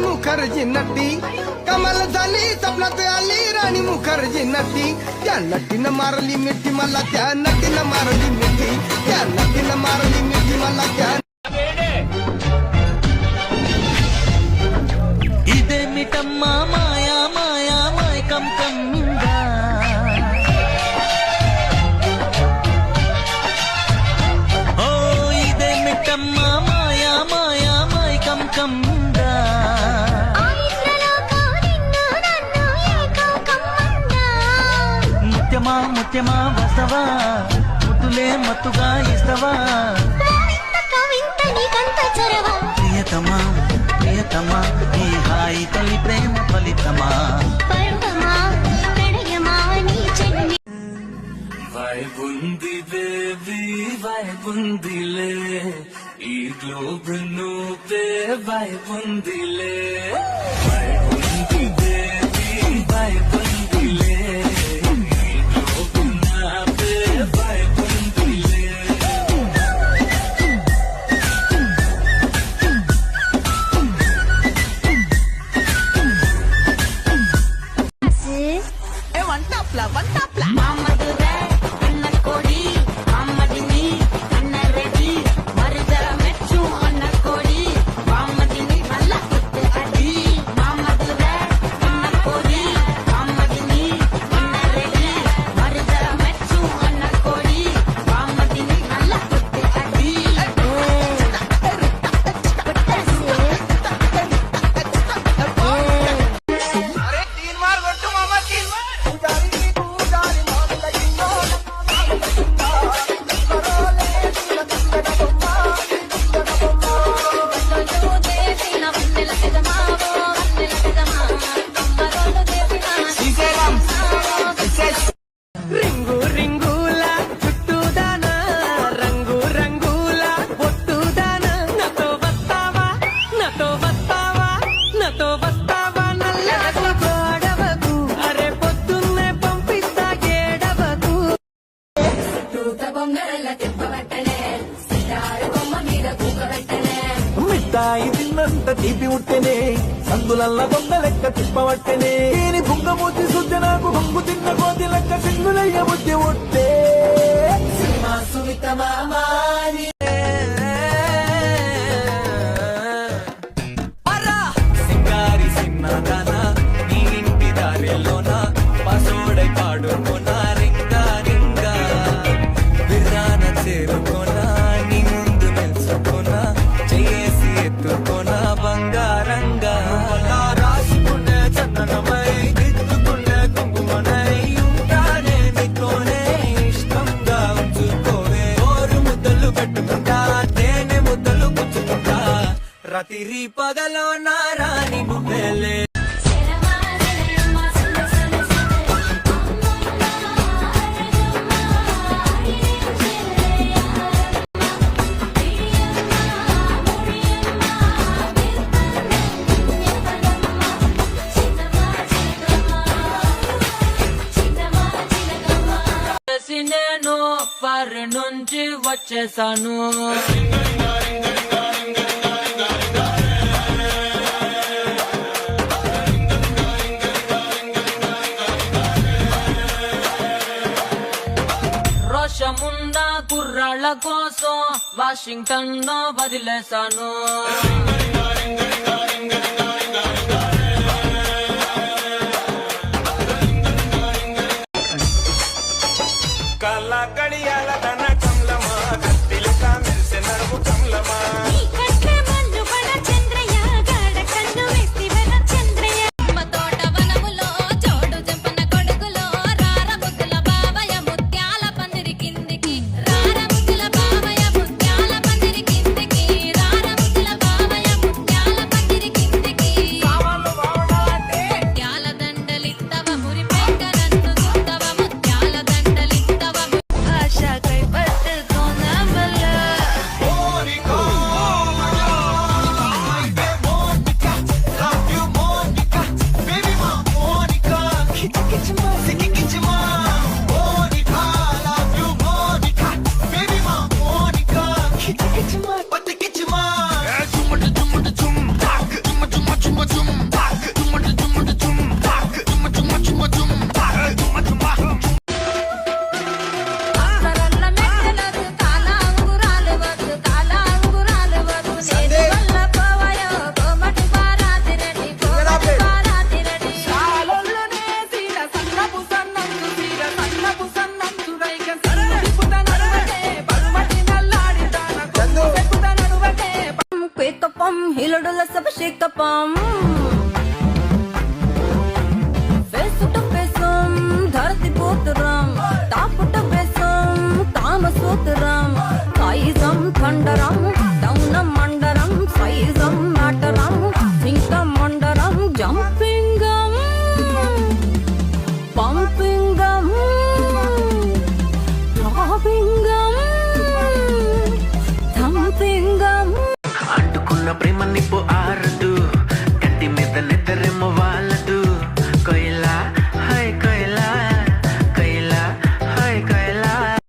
मुखर्जी नटी कमाल झाली स्वप्नात आली राणी मुखर्जी नटी त्या नटीनं मारली मिठी मला त्या नटीनं मारली मिठी त्या नटीनं मारली मिठी मला त्या ఇదేమిటమ్మా మాయా మాయా మైకం కమ్మిందా ఓ ఇదేమిటమ్మా మాయా మాయా మైకం కమ్మిందా ముత్యమా ముత్యమా వస్తవా ముద్దులే మత్తుగా ఇస్తవా ప్రియతమా ప్రియతమా ఈ హాయి తల్లి ప్రేమ ఫలితమా వైబుంది బేబీ వైబుందిలే ఈ గ్లోబ్ నువ్వే వైబుందిలే వైబుంది బేబీ వైబుందిలే ఈ గ్లోబ్ నావే వైబుందిలే మిఠాయి తిన్నంత తీపి ఉట్టెనే సందులల్ల దొంగ లెక్క తిప్పవట్టెనే దీని బుంగమూతి శుద్ధి నాకు బొంగు తిన్న కోతి లెక్క సింగులయ్య బుద్ధి ఉట్టే సుమిత మామాని సింగారి సిన్నదానా నీ ఇంటి దారిలోనా పసోడై పాడుకోనా రింగా రింగా విరాన చేరుకోనా నీ ముందు నిల్చుకోనా చేసి ఎత్తుకోనా బంగారంగా రాసుకునే చందనమై దిద్దుకునే కుంకుమనై ఉంటానే నీతోనే ఇష్టంగా ఉంచుకోవే ఓరు ముద్దలు పెట్టుకుంటా తేనె ముద్దలు పుచ్చుకుంటా రాత్రి పగలో నారాని నువ్వేలే నేను ఫర్ నుంచి వచ్చేసాను రోషముంద కుర్రాళ్ళ కోసం వాషింగ్టన్ లో వదిలేశాను కళ్ళ గడియాల తన కమలమా కత్తిలు కామెరిసె నడుము కమలమా రార ముద్దుల బావయ్య ముత్యాల పందిరి కిందికి రార ముద్దుల బావయ్య हिलडुल सब शिकपम फेसुट फेसम धरती पोतरम तापुट बेसम काम सूत्रम काइजम थंडरम